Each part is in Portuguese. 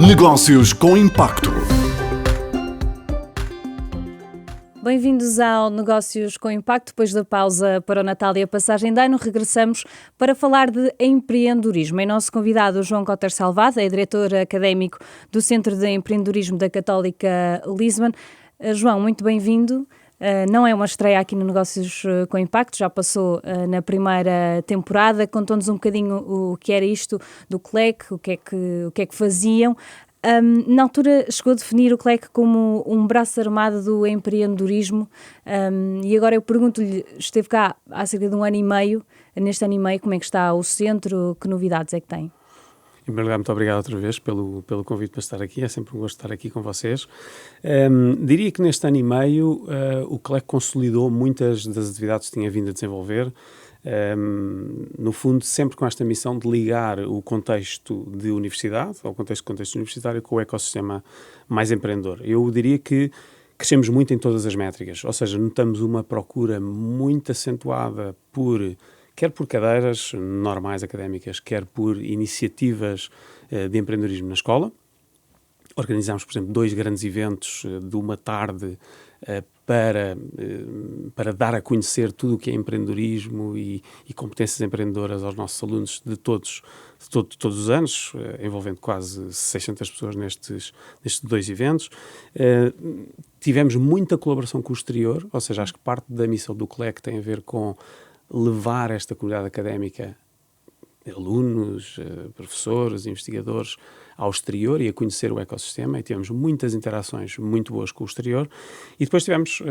Negócios com Impacto. Bem-vindos ao Negócios com Impacto. Depois da pausa para o Natal e a passagem de ano, regressamos para falar de empreendedorismo. E nosso convidado, João Cotter Salvado, é diretor académico do Centro de Empreendedorismo da Católica Lisbon. João, muito bem-vindo. Não é uma estreia aqui no Negócios com Impacto, já passou na primeira temporada. Contou-nos um bocadinho o que era isto do CLEC, o que é que faziam. Na altura chegou a definir o CLEC como um braço armado do empreendedorismo, e agora eu pergunto-lhe, esteve cá há cerca de um ano e meio, neste ano e meio, como é que está o centro, que novidades é que tem? Em primeiro lugar, muito obrigado outra vez pelo convite para estar aqui, é sempre um gosto estar aqui com vocês. Diria que neste ano e meio o CLEC consolidou muitas das atividades que tinha vindo a desenvolver, no fundo sempre com esta missão de ligar o contexto de universidade, ou contexto universitário, com o ecossistema mais empreendedor. Eu diria que crescemos muito em todas as métricas, ou seja, notamos uma procura muito acentuada quer por cadeiras normais académicas, quer por iniciativas de empreendedorismo na escola. Organizámos, por exemplo, 2 grandes eventos de uma tarde para dar a conhecer tudo o que é empreendedorismo e competências empreendedoras aos nossos alunos de todos os anos, envolvendo quase 600 pessoas nestes 2 eventos. Tivemos muita colaboração com o exterior, ou seja, acho que parte da missão do CLEC tem a ver com levar esta comunidade académica, alunos, professores, investigadores, ao exterior e a conhecer o ecossistema, e tivemos muitas interações muito boas com o exterior, e depois tivemos,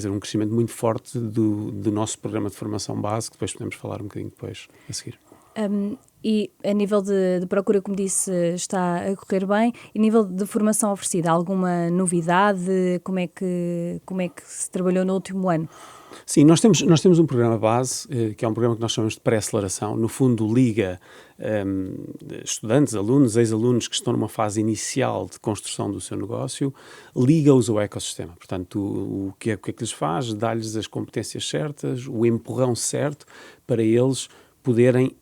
um crescimento muito forte do nosso programa de formação base, que depois podemos falar um bocadinho depois a seguir. E a nível de procura, como disse, está a correr bem. E a nível de formação oferecida, alguma novidade? Como é que se trabalhou no último ano? Sim, nós temos um programa base, que é um programa que nós chamamos de pré-aceleração. No fundo, liga estudantes, alunos, ex-alunos que estão numa fase inicial de construção do seu negócio, liga-os ao ecossistema. Portanto, o que é que lhes faz? Dá-lhes as competências certas, o empurrão certo para eles poderem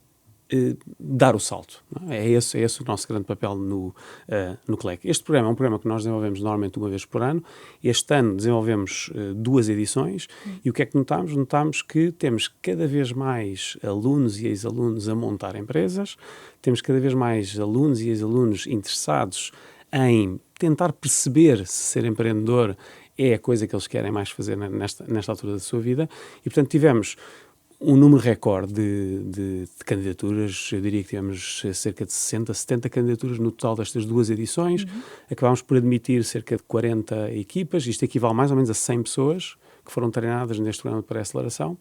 dar o salto. Não é? É esse o nosso grande papel no CLEC. Este programa é um programa que nós desenvolvemos normalmente uma vez por ano. Este ano desenvolvemos 2 edições e o que é que notamos? Notamos que temos cada vez mais alunos e ex-alunos a montar empresas, temos cada vez mais alunos e ex-alunos interessados em tentar perceber se ser empreendedor é a coisa que eles querem mais fazer nesta altura da sua vida, e portanto tivemos um número recorde de candidaturas. Eu diria que tivemos cerca de 60, 70 candidaturas no total destas 2 edições. Acabámos por admitir cerca de 40 equipas, isto equivale mais ou menos a 100 pessoas que foram treinadas neste programa de pré-aceleração.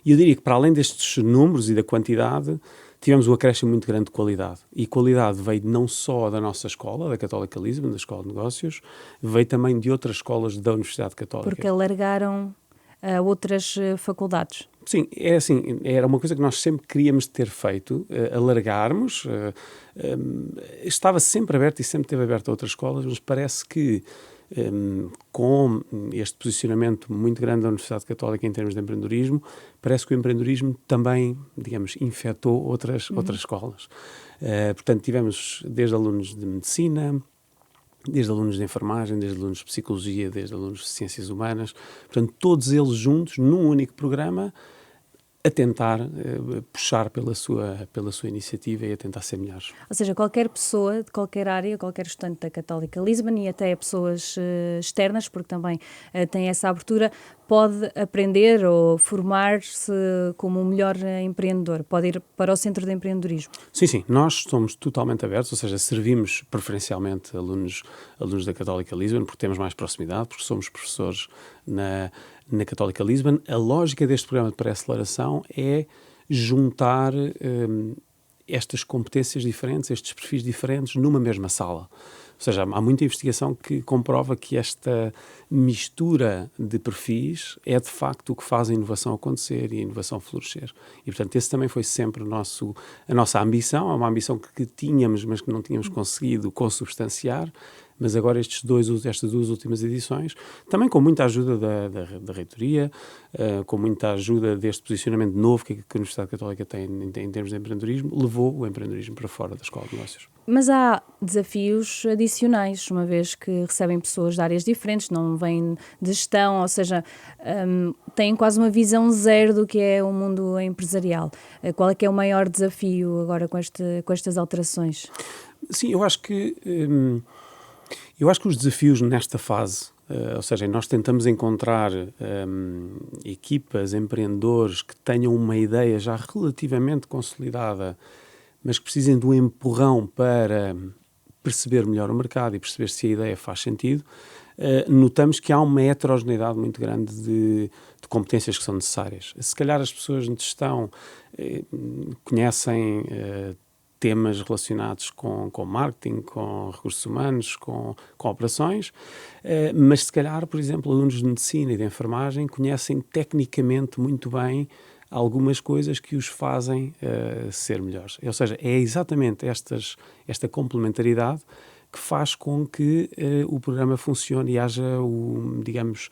E eu diria que, para além destes números e da quantidade, tivemos um acréscimo muito grande de qualidade. E qualidade veio não só da nossa escola, da Católica Lisbon, da Escola de Negócios, veio também de outras escolas da Universidade Católica. Porque alargaram a outras faculdades. Sim, é assim, era uma coisa que nós sempre queríamos ter feito, alargarmos, estava sempre aberto e sempre esteve aberto a outras escolas, mas parece que com este posicionamento muito grande da Universidade Católica em termos de empreendedorismo, parece que o empreendedorismo também, digamos, infectou outras escolas. Portanto, tivemos desde alunos de medicina, desde alunos de enfermagem, desde alunos de psicologia, desde alunos de ciências humanas, portanto, todos eles juntos, num único programa, a tentar puxar pela sua iniciativa e a tentar ser melhores. Ou seja, qualquer pessoa de qualquer área, qualquer estudante da Católica Lisbon e até pessoas externas, porque também tem essa abertura, pode aprender ou formar-se como um melhor empreendedor, pode ir para o Centro de Empreendedorismo. Sim, nós somos totalmente abertos, ou seja, servimos preferencialmente alunos da Católica Lisbon, porque temos mais proximidade, porque somos professores na Católica Lisbon. A lógica deste programa de pré-aceleração é juntar estas competências diferentes, estes perfis diferentes, numa mesma sala. Ou seja, há muita investigação que comprova que esta mistura de perfis é de facto o que faz a inovação acontecer e a inovação florescer. E, portanto, esse também foi sempre a nossa ambição, é uma ambição que tínhamos, mas que não tínhamos conseguido consubstanciar, mas agora estas duas últimas edições, também com muita ajuda da reitoria, com muita ajuda deste posicionamento novo que a Universidade Católica tem em termos de empreendedorismo, levou o empreendedorismo para fora da Escola de Negócios. Mas há desafios adicionais, uma vez que recebem pessoas de áreas diferentes, não vêm de gestão, ou seja, têm quase uma visão zero do que é o mundo empresarial. Qual é que é o maior desafio agora com estas alterações? Sim, eu acho que os desafios nesta fase, ou seja, nós tentamos encontrar equipas, empreendedores que tenham uma ideia já relativamente consolidada, mas que precisem de um empurrão para perceber melhor o mercado e perceber se a ideia faz sentido, notamos que há uma heterogeneidade muito grande de competências que são necessárias. Se calhar as pessoas de gestão conhecem temas relacionados com marketing, com recursos humanos, com operações, mas se calhar, por exemplo, alunos de medicina e de enfermagem conhecem tecnicamente muito bem algumas coisas que os fazem ser melhores. Ou seja, é exatamente esta complementaridade que faz com que o programa funcione e haja, digamos,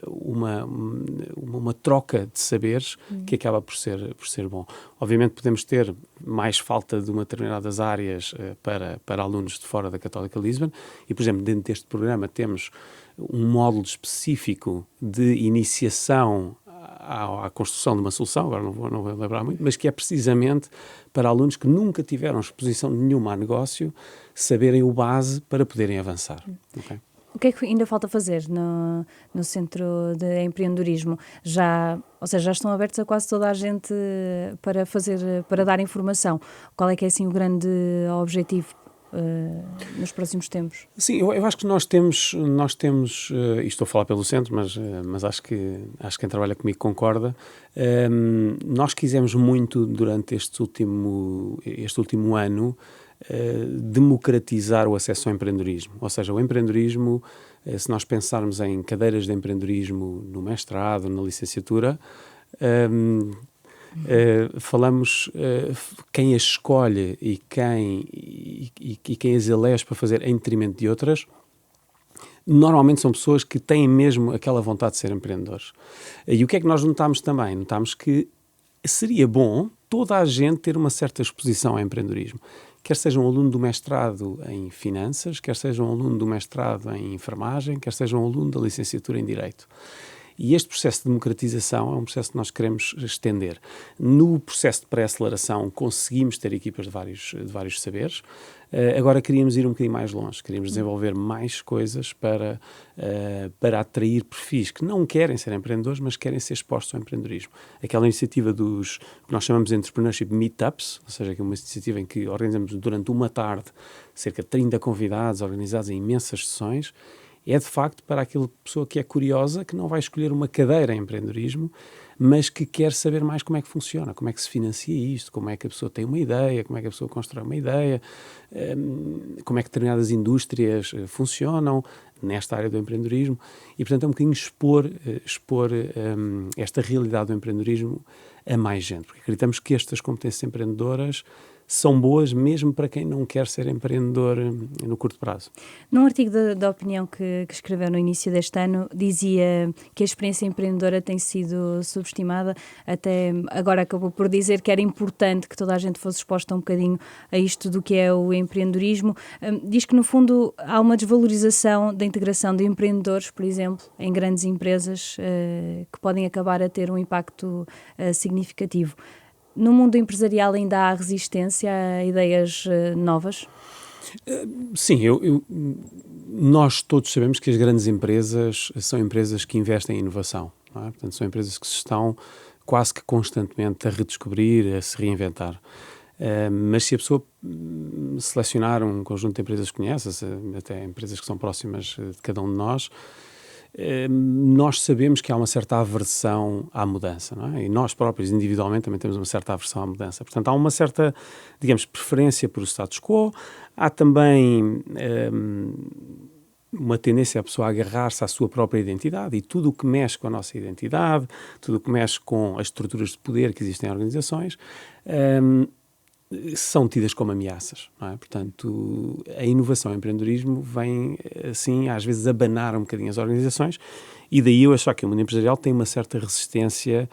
uma troca de saberes que acaba por ser bom. Obviamente podemos ter mais falta de uma determinadas áreas para alunos de fora da Católica Lisbon e, por exemplo, dentro deste programa temos um módulo específico de iniciação à construção de uma solução, agora não vou lembrar muito, mas que é precisamente para alunos que nunca tiveram exposição nenhuma a negócio, saberem o base para poderem avançar. Okay? O que é que ainda falta fazer no Centro de Empreendedorismo? Ou seja, já estão abertos a quase toda a gente para dar informação. Qual é que é assim o grande objetivo nos próximos tempos? Sim, eu acho que nós temos e estou a falar pelo centro, mas acho que quem trabalha comigo concorda, nós quisemos muito durante este último ano democratizar o acesso ao empreendedorismo, ou seja, o empreendedorismo, se nós pensarmos em cadeiras de empreendedorismo no mestrado, na licenciatura, falamos quem as escolhe e quem as elege para fazer em detrimento de outras, normalmente são pessoas que têm mesmo aquela vontade de ser empreendedores. E o que é que nós notámos também? Notámos que seria bom toda a gente ter uma certa exposição ao empreendedorismo. Quer seja um aluno do mestrado em finanças, quer seja um aluno do mestrado em enfermagem, quer seja um aluno da licenciatura em direito. E este processo de democratização é um processo que nós queremos estender. No processo de pré-aceleração conseguimos ter equipas de vários saberes. Agora queríamos ir um bocadinho mais longe, queríamos desenvolver mais coisas para atrair perfis que não querem ser empreendedores, mas querem ser expostos ao empreendedorismo. Aquela iniciativa dos que nós chamamos de Entrepreneurship Meetups, ou seja, que é uma iniciativa em que organizamos durante uma tarde cerca de 30 convidados organizados em imensas sessões, é de facto para aquela pessoa que é curiosa, que não vai escolher uma cadeira em empreendedorismo, mas que quer saber mais como é que funciona, como é que se financia isto, como é que a pessoa tem uma ideia, como é que a pessoa constrói uma ideia, como é que determinadas indústrias funcionam nesta área do empreendedorismo. E, portanto, é um bocadinho expor esta realidade do empreendedorismo a mais gente, porque acreditamos que estas competências empreendedoras são boas mesmo para quem não quer ser empreendedor no curto prazo. Num artigo da Opinião que escreveu no início deste ano, dizia que a experiência empreendedora tem sido subestimada, até agora acabou por dizer que era importante que toda a gente fosse exposta um bocadinho a isto do que é o empreendedorismo. Diz que, no fundo, há uma desvalorização da integração de empreendedores, por exemplo, em grandes empresas, que podem acabar a ter um impacto significativo. No mundo empresarial ainda há resistência a ideias novas? Sim, nós todos sabemos que as grandes empresas são empresas que investem em inovação, não é? Portanto, são empresas que se estão quase que constantemente a redescobrir, a se reinventar. Mas se a pessoa selecionar um conjunto de empresas que conhece, até empresas que são próximas de cada um de nós sabemos que há uma certa aversão à mudança, não é? E nós próprios, individualmente, também temos uma certa aversão à mudança. Portanto, há uma certa, digamos, preferência por o status quo. Há também uma tendência a pessoa a agarrar-se à sua própria identidade e tudo o que mexe com a nossa identidade, tudo o que mexe com as estruturas de poder que existem em organizações, são tidas como ameaças, não é? Portanto, a inovação e o empreendedorismo vem, assim, às vezes abanar um bocadinho as organizações, e daí eu acho que o mundo empresarial tem uma certa resistência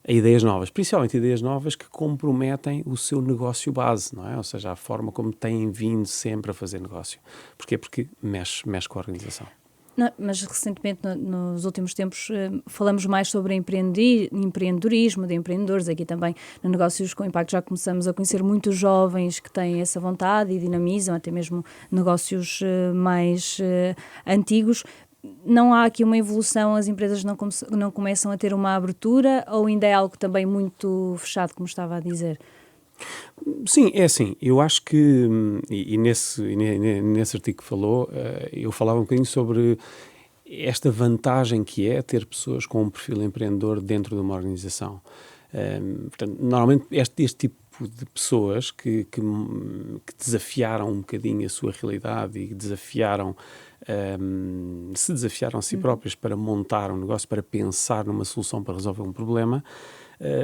a ideias novas, principalmente ideias novas que comprometem o seu negócio base, não é? Ou seja, a forma como têm vindo sempre a fazer negócio. Porquê? Porque mexe com a organização. Não, mas recentemente, nos últimos tempos, falamos mais sobre empreendedorismo, de empreendedores. Aqui também no Negócios com Impacto já começamos a conhecer muitos jovens que têm essa vontade e dinamizam, até mesmo negócios mais antigos. Não há aqui uma evolução, as empresas não começam a ter uma abertura, ou ainda é algo também muito fechado, como estava a dizer? Sim, é assim, eu acho que, e nesse artigo que falou, eu falava um bocadinho sobre esta vantagem que é ter pessoas com um perfil empreendedor dentro de uma organização. Portanto, normalmente este tipo de pessoas que desafiaram um bocadinho a sua realidade e se desafiaram a si próprias para montar um negócio, para pensar numa solução para resolver um problema,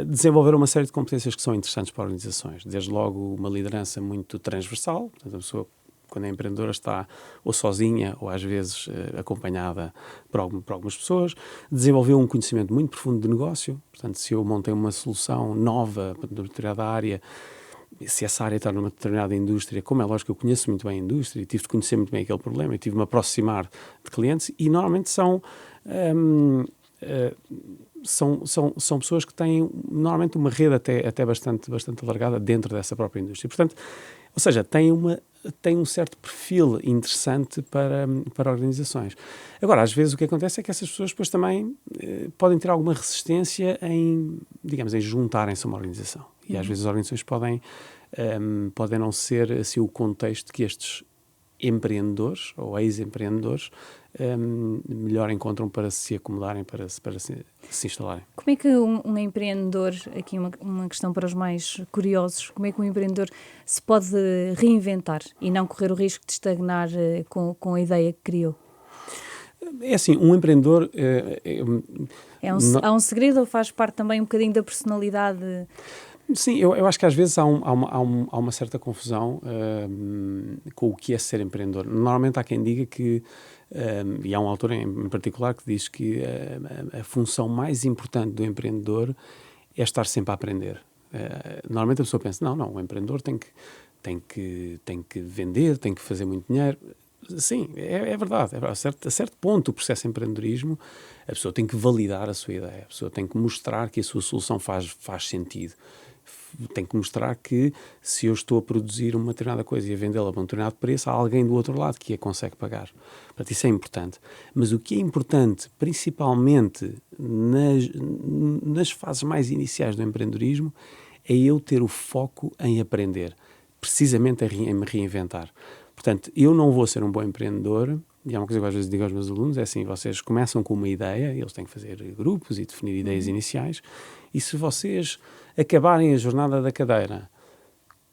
desenvolveram uma série de competências que são interessantes para organizações. Desde logo uma liderança muito transversal, portanto, a pessoa, quando é empreendedora, está ou sozinha ou às vezes acompanhada por algumas pessoas. Desenvolveu um conhecimento muito profundo de negócio, portanto, se eu montei uma solução nova para uma determinada área, se essa área está numa determinada indústria, como é lógico, eu conheço muito bem a indústria e tive de conhecer muito bem aquele problema e tive de me aproximar de clientes, e normalmente são pessoas que têm normalmente uma rede até bastante alargada dentro dessa própria indústria. Portanto, ou seja, tem um certo perfil interessante para organizações. Agora, às vezes o que acontece é que essas pessoas depois também podem ter alguma resistência em juntarem-se a uma organização. E às vezes as organizações podem não ser assim o contexto que estes empreendedores ou ex-empreendedores melhor encontram para se acomodarem, para se instalarem. Como é que um empreendedor, aqui uma questão para os mais curiosos, como é que um empreendedor se pode reinventar e não correr o risco de estagnar com a ideia que criou? É assim, um empreendedor... Há um segredo, ou faz parte também um bocadinho da personalidade? Sim, eu acho que às vezes há uma certa confusão com o que é ser empreendedor. Normalmente há quem diga que, e há um autor em particular que diz que a função mais importante do empreendedor é estar sempre a aprender. Normalmente a pessoa pensa, não, o empreendedor tem que vender, tem que fazer muito dinheiro. Sim, é verdade. A certo ponto, o processo de empreendedorismo, a pessoa tem que validar a sua ideia, a pessoa tem que mostrar que a sua solução faz sentido. Tem que mostrar que se eu estou a produzir uma determinada coisa e a vendê-la a um determinado preço, há alguém do outro lado que a consegue pagar. Portanto, isso é importante. Mas o que é importante, principalmente nas fases mais iniciais do empreendedorismo, é eu ter o foco em aprender, precisamente em me reinventar. Portanto, eu não vou ser um bom empreendedor, e é uma coisa que eu às vezes digo aos meus alunos, é assim, vocês começam com uma ideia, eles têm que fazer grupos e definir ideias iniciais, e se vocês acabarem a jornada da cadeira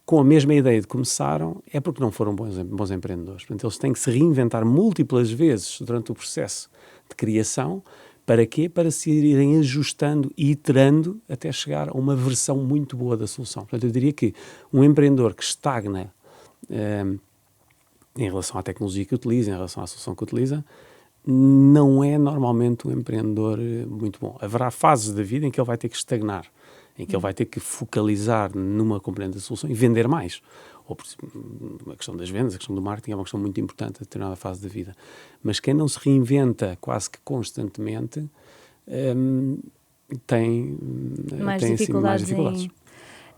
com a mesma ideia de começaram, é porque não foram bons empreendedores. Portanto, eles têm que se reinventar múltiplas vezes durante o processo de criação. Para quê? Para se irem ajustando e iterando até chegar a uma versão muito boa da solução. Portanto, eu diria que um empreendedor que estagna em relação à tecnologia que utiliza, em relação à solução que utiliza, não é normalmente um empreendedor muito bom. Haverá fases da vida em que ele vai ter que estagnar, em que ele vai ter que focalizar numa componente da solução e vender mais. Ou a questão das vendas, a questão do marketing é uma questão muito importante a determinada fase da vida. Mas quem não se reinventa quase que constantemente tem mais assim, dificuldades.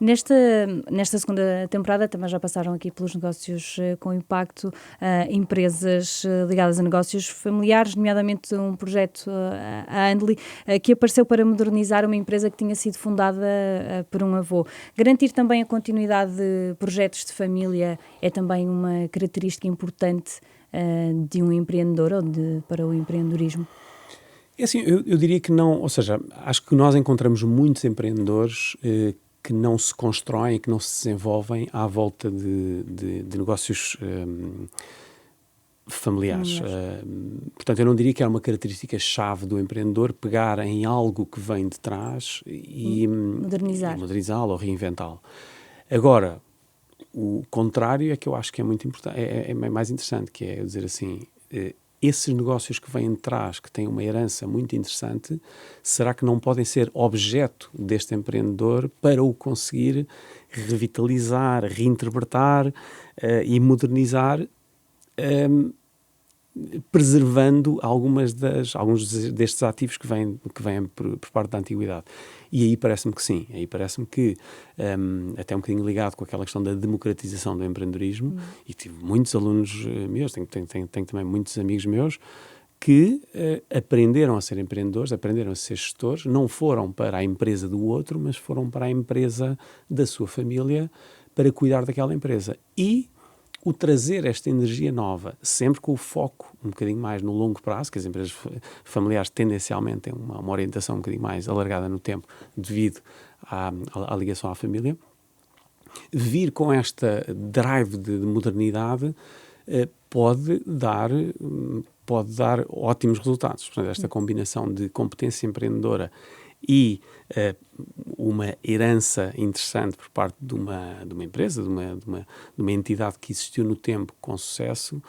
Nesta segunda temporada também já passaram aqui pelos negócios com impacto empresas ligadas a negócios familiares, nomeadamente um projeto, a Andely, que apareceu para modernizar uma empresa que tinha sido fundada por um avô. Garantir também a continuidade de projetos de família é também uma característica importante de um empreendedor ou para o empreendedorismo? É assim, eu diria que não, ou seja, acho que nós encontramos muitos empreendedores que não se constroem, que não se desenvolvem à volta de negócios familiares. Portanto, eu não diria que é uma característica-chave do empreendedor pegar em algo que vem de trás e modernizá-lo ou reinventá-lo. Agora, O contrário é que eu acho que é muito importante, é mais interessante, que é dizer assim, esses negócios que vêm de trás, que têm uma herança muito interessante, será que não podem ser objeto deste empreendedor para o conseguir revitalizar, reinterpretar e modernizar, preservando alguns destes ativos que vêm por parte da antiguidade. E aí parece-me que sim, aí parece-me que, até um bocadinho ligado com aquela questão da democratização do empreendedorismo, e tive muitos alunos meus, tenho também muitos amigos meus, que aprenderam a ser empreendedores, aprenderam a ser gestores, não foram para a empresa do outro, mas foram para a empresa da sua família para cuidar daquela empresa. E o trazer esta energia nova, sempre com o foco um bocadinho mais no longo prazo, que as empresas familiares tendencialmente têm uma orientação um bocadinho mais alargada no tempo devido à ligação à família, vir com esta drive de modernidade pode dar ótimos resultados. Portanto, esta combinação de competência empreendedora e uma herança interessante por parte de uma empresa, de uma entidade que existiu no tempo com sucesso,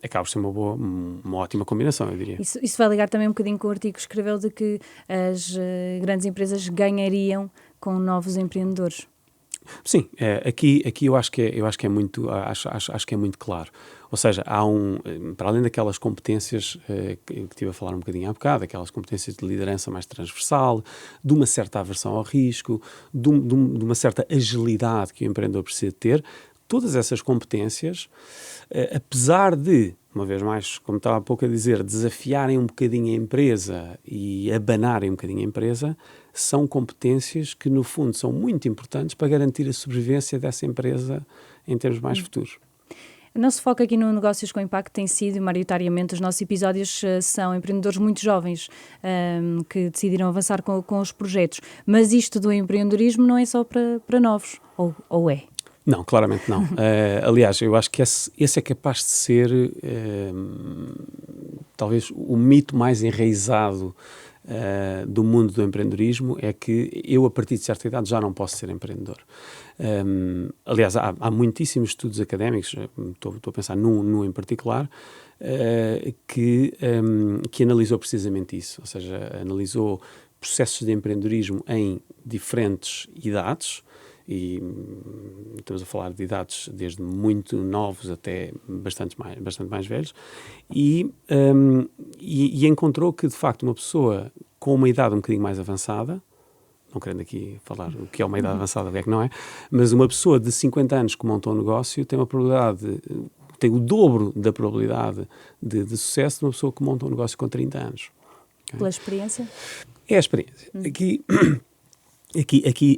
acaba por ser uma ótima combinação, eu diria. Isso vai ligar também um bocadinho com o artigo que escreveu de que as grandes empresas ganhariam com novos empreendedores. Sim, aqui eu acho que é muito, acho que é muito claro. Ou seja, para além daquelas competências que estive a falar um bocadinho há bocado, aquelas competências de liderança mais transversal, de uma certa aversão ao risco, de uma certa agilidade que o empreendedor precisa ter, todas essas competências, apesar de, uma vez mais, como estava há pouco a dizer, desafiarem um bocadinho a empresa e abanarem um bocadinho a empresa, são competências que, no fundo, são muito importantes para garantir a sobrevivência dessa empresa em termos mais futuros. O nosso foco aqui no Negócios com Impacto tem sido, maioritariamente, os nossos episódios são empreendedores muito jovens que decidiram avançar com os projetos. Mas isto do empreendedorismo não é só para novos, ou é? Não, claramente não. Aliás, eu acho que esse é capaz de ser talvez o mito mais enraizado do mundo do empreendedorismo, é que eu, a partir de certa idade, já não posso ser empreendedor. Aliás, há muitíssimos estudos académicos, estou a pensar num em particular, que analisou precisamente isso, ou seja, analisou processos de empreendedorismo em diferentes idades, e estamos a falar de idades desde muito novos até bastante mais velhos, e encontrou que, de facto, uma pessoa com uma idade um bocadinho mais avançada, não querendo aqui falar o que é uma idade avançada, o que é que não é, mas uma pessoa de 50 anos que monta um negócio tem tem o dobro da probabilidade de sucesso de uma pessoa que monta um negócio com 30 anos. Okay? Pela experiência? É a experiência.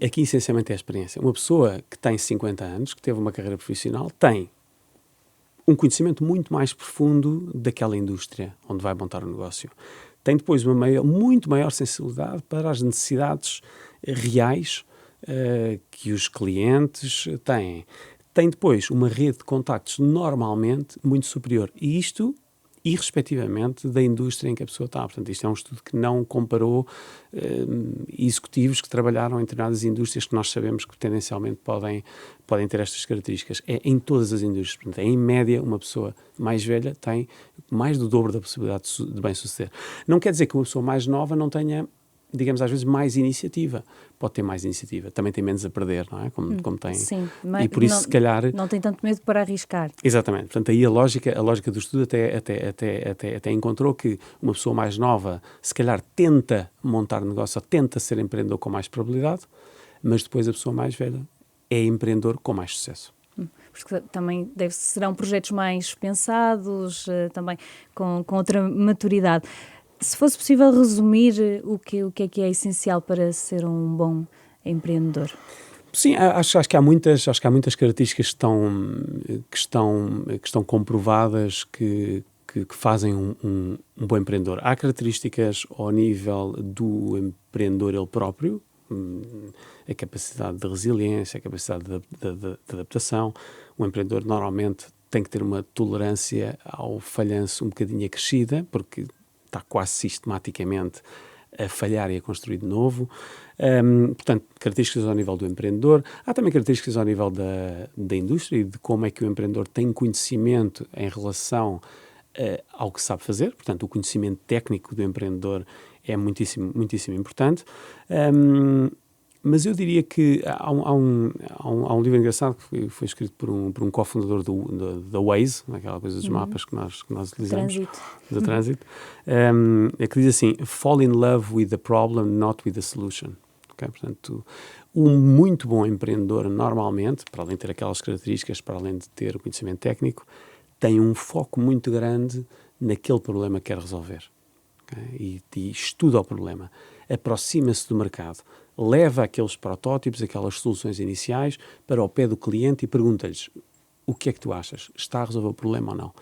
Aqui essencialmente é a experiência. Uma pessoa que tem 50 anos, que teve uma carreira profissional, tem um conhecimento muito mais profundo daquela indústria onde vai montar o negócio. Tem depois muito maior sensibilidade para as necessidades reais que os clientes têm. Tem depois uma rede de contactos normalmente muito superior. E isto, irrespectivamente da indústria em que a pessoa está. Portanto, isto é um estudo que não comparou executivos que trabalharam em determinadas indústrias que nós sabemos que tendencialmente podem ter estas características. É em todas as indústrias. Portanto, em média, uma pessoa mais velha tem mais do dobro da possibilidade de bem-suceder. Não quer dizer que uma pessoa mais nova não tenha, digamos, às vezes mais iniciativa. Pode ter mais iniciativa, também tem menos a perder, não é? Como tem. Sim, e por isso, se calhar... Não tem tanto medo para arriscar. Exatamente. Portanto, aí a lógica do estudo até encontrou que uma pessoa mais nova, se calhar, tenta montar negócio, ou tenta ser empreendedor com mais probabilidade, mas depois a pessoa mais velha é empreendedor com mais sucesso. Porque também serão projetos mais pensados, também com outra maturidade. Se fosse possível resumir o que é essencial para ser um bom empreendedor? Sim, acho que há muitas características que estão comprovadas que fazem um bom empreendedor. Há características ao nível do empreendedor ele próprio, a capacidade de resiliência, a capacidade de adaptação. O empreendedor normalmente tem que ter uma tolerância ao falhanço um bocadinho acrescida, porque está quase sistematicamente a falhar e a construir de novo. Portanto, características ao nível do empreendedor. Há também características ao nível da indústria e de como é que o empreendedor tem conhecimento em relação ao que sabe fazer. Portanto, o conhecimento técnico do empreendedor é muitíssimo, muitíssimo importante. Mas eu diria que há um livro engraçado que foi escrito por um cofundador da Waze, aquela coisa dos mapas que nós utilizamos. Do trânsito. É que diz assim: fall in love with the problem, not with the solution. Okay? Portanto, um muito bom empreendedor, normalmente, para além de ter aquelas características, para além de ter o conhecimento técnico, tem um foco muito grande naquele problema que quer resolver. Okay? E estuda o problema, aproxima-se do mercado, leva aqueles protótipos, aquelas soluções iniciais para o pé do cliente e pergunta-lhes: o que é que tu achas? Está a resolver o problema ou não?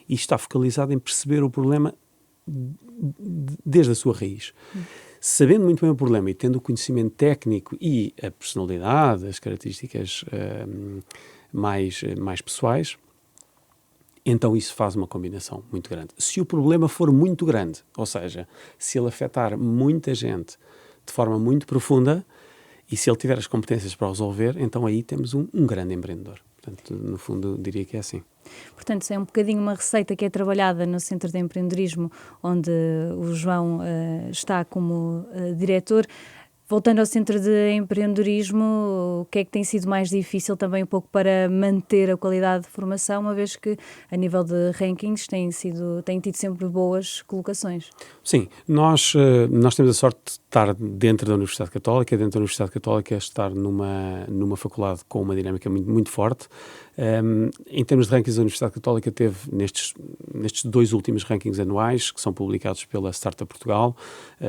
E está focalizado em perceber o problema desde a sua raiz. Sabendo muito bem o problema e tendo o conhecimento técnico e a personalidade, as características mais pessoais, então isso faz uma combinação muito grande. Se o problema for muito grande, ou seja, se ele afetar muita gente de forma muito profunda e se ele tiver as competências para o resolver, então aí temos um grande empreendedor. Portanto, no fundo, diria que é assim. Portanto, isso é um bocadinho uma receita que é trabalhada no Centro de Empreendedorismo, onde o João está como diretor. Voltando ao Centro de Empreendedorismo, o que é que tem sido mais difícil também um pouco para manter a qualidade de formação, uma vez que a nível de rankings têm tido sempre boas colocações? Sim, nós temos a sorte de estar dentro da Universidade Católica. Dentro da Universidade Católica, estar numa faculdade com uma dinâmica muito, muito forte. Em termos de rankings, a Universidade Católica teve nestes 2 últimos rankings anuais, que são publicados pela Startup Portugal,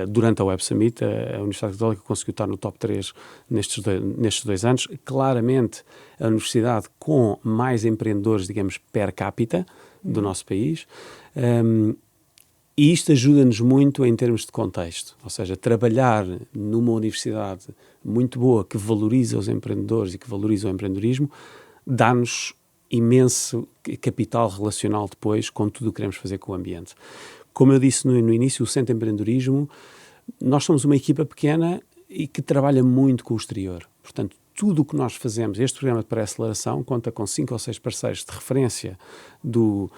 durante a Web Summit, a Universidade Católica conseguiu estar no top 3 nestes 2 anos. Claramente, a universidade com mais empreendedores, digamos, per capita do nosso país. E isto ajuda-nos muito em termos de contexto, ou seja, trabalhar numa universidade muito boa que valoriza os empreendedores e que valoriza o empreendedorismo, dá-nos imenso capital relacional depois com tudo o que queremos fazer com o ambiente. Como eu disse no início, o Centro de Empreendedorismo, nós somos uma equipa pequena e que trabalha muito com o exterior. Portanto, tudo o que nós fazemos, este programa de pré-aceleração conta com 5 ou 6 parceiros de referência do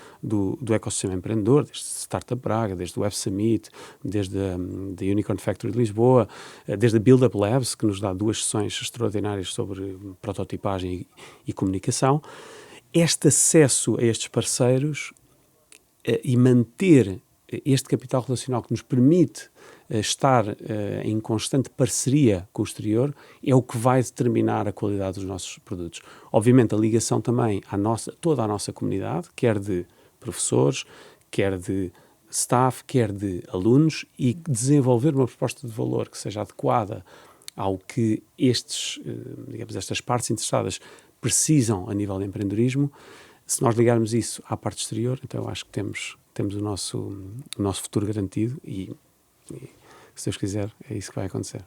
ecossistema empreendedor, desde Startup Braga, desde o Web Summit, desde a Unicorn Factory de Lisboa, desde a Build Up Labs, que nos dá 2 sessões extraordinárias sobre prototipagem e comunicação. Este acesso a estes parceiros e manter este capital relacional que nos permite estar em constante parceria com o exterior é o que vai determinar a qualidade dos nossos produtos. Obviamente, a ligação também toda a nossa comunidade, quer de professores, quer de staff, quer de alunos, e desenvolver uma proposta de valor que seja adequada ao que estas partes interessadas precisam a nível de empreendedorismo. Se nós ligarmos isso à parte exterior, então eu acho que temos o nosso futuro garantido e, se Deus quiser, é isso que vai acontecer.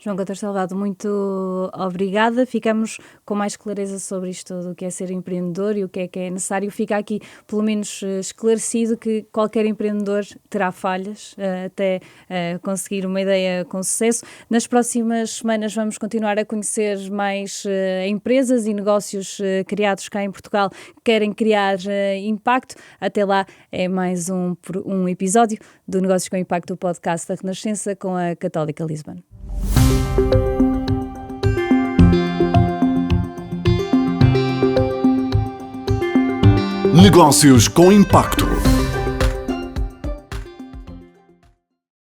João Cotter Salvado, muito obrigada. Ficamos com mais clareza sobre isto do que é ser empreendedor e o que é necessário. Fica aqui, pelo menos, esclarecido que qualquer empreendedor terá falhas até conseguir uma ideia com sucesso. Nas próximas semanas vamos continuar a conhecer mais empresas e negócios criados cá em Portugal que querem criar impacto. Até lá é mais um episódio do Negócios com Impacto, o podcast da Renascença com a Católica Lisbon. Negócios com Impacto.